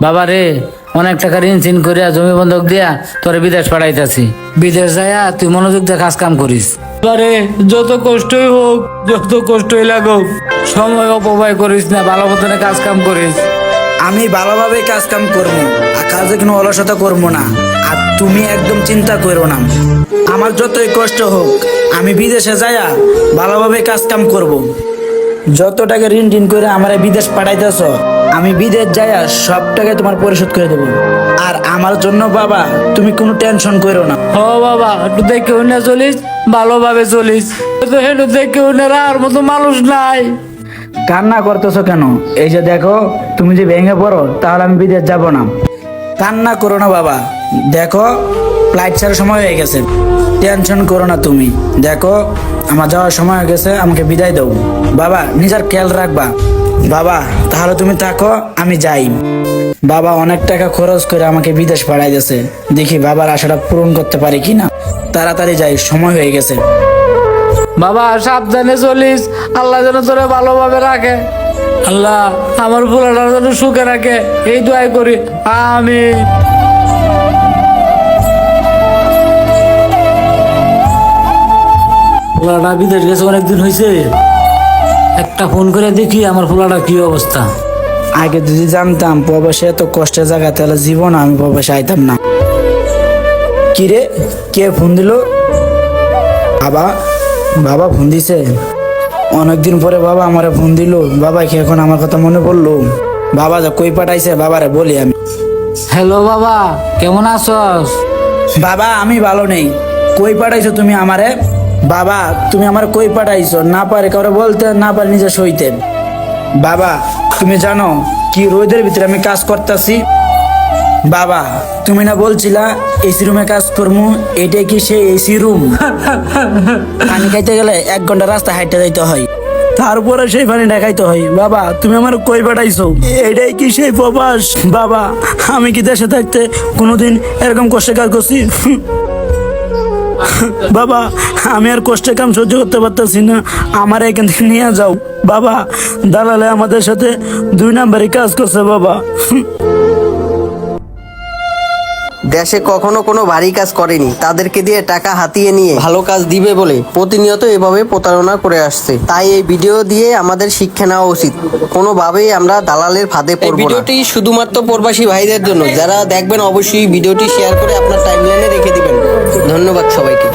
বাবা রে, অনেক টাকা ঋণ চিন করিয়া জমি বন্ধক দিয়া তোরে বিদেশ পাঠাইতাছি। বিদেশ যাইয়া তুই মনোযোগ দিয়ে কাজ কাম করিস। বারে যত কষ্টই হোক, যত কষ্টই লাগুক, সময় অপব্যয় করিস না, ভালো মতনে কাজ কাম করিস। আমি ভালোভাবে কাজ কাম করবো, আর কাজে কোনো অলসতা করবো না। আর তুমি একদম চিন্তা করো না, আমার যতই কষ্ট হোক আমি বিদেশে যাইয়া ভালোভাবে কাজ কাম করব। যত টাকা ঋণ টিন করে আমার বিদেশ পাঠাইতেছ, আমি বিদেশ যাইয়া সব টাকা তোমার পরিশোধ করে দেবো। আর আমার জন্য বাবা তুমি কোনো টেনশন করো না। ও বাবা, একটু দেখে উনে চলিস, ভালোভাবে চলিস। তো একটু দেখে উনে আর মতো মানুষ নাই। কান্না করতেছো কেন? এই যে দেখো, তুমি যে ভেঙে পড়ো তাহলে আমি বিদেশ যাব না। কান্না করো না বাবা, দেখো ফ্লাইট ছাড়ার সময় হয়ে গেছে। টেনশন করো না তুমি, দেখো আমার যাওয়ার সময় হয়ে গেছে, আমাকে বিদায় দাও। বাবা নিজের খেয়াল রাখবা। বাবা তাহলে তুমি থাকো, আমি যাই। বাবা অনেক টাকা খরচ করে আমাকে বিদেশ পাঠাই দিয়েছে, দেখি বাবার আশাটা পূরণ করতে পারি কিনা। তাড়াতাড়ি যাই, সময় হয়ে গেছে। বাবা সাবধানে চলিস, আল্লাহ যেন তোরে ভালোভাবে রাখে। আল্লাহ আমার পোলাটার যেন সুখে রাখে, এই দোয়াই করি, আমিন। পোলাটা বিদেশ গেছে অনেকদিন হয়েছে, একটা ফোন করে দেখি আমার পোলাটা কি অবস্থা। আগে যদি জানতাম প্রবাসে এত কষ্টের জায়গা, তাহলে জীবন আমি প্রবাসে আইতাম না। কিরে, কে ফোন দিল? বাবা, বাবা ফোন দিছে? অনেকদিন পরে বাবা আমারে ফোন দিল। বাবা কি এখন আমার কথা মনে পড়লো? বাবা যা কই পাঠাইছে বাবারে বলি আমি। হ্যালো বাবা, কেমন আছস? বাবা আমি ভালো নেই। কই পাঠাইছো তুমি আমারে? বাবা তুমি আমার কই পাঠাইছো? না পারে কাউরে বলতে, না পারে নিজে সইতে। বাবা তুমি জানো কি রোদের ভিতরে আমি কাজ করতেছি? বাবা তুমি না বলছিলা এসি রুমে কাজ করবো, এটাই কি সেই এসি রুম? পানি খাইতে গেলে 1 ঘন্টা রাস্তা হাইটে যাইতে হয়, তারপরে সেই পানি খাইতে হয়। বাবা তুমি আমার কই পাঠাইছো? এটাই কি সেই প্রবাস? বাবা আমি কি দেশে থাকতে কোনোদিন এরকম কষ্টের কাজ করছি? বাবা আমি আর কষ্টের কাম সহ্য করতে পারতেছি না, আমার এখান থেকে নিয়ে যাও। বাবা দালালে আমাদের সাথে 2 নাম্বারই কাজ করছে বাবা। দেশে কখনো কোনো ভারী কাজ করেনি, তাদেরকে দিয়ে টাকা হাতিয়ে নিয়ে ভালো কাজ দিবে বলে প্রতিনিয়ত এভাবে প্রতারণা করে আসছে। তাই এই ভিডিও দিয়ে আমাদের শিক্ষা নেওয়া উচিত, কোনোভাবেই আমরা দালালের ফাঁদে পড়ব না। ভিডিওটি শুধুমাত্র প্রবাসী ভাইদের জন্য, যারা দেখবেন অবশ্যই ভিডিওটি শেয়ার করে আপনার টাইমলাইনে রেখে দিবেন। ধন্যবাদ সবাইকে।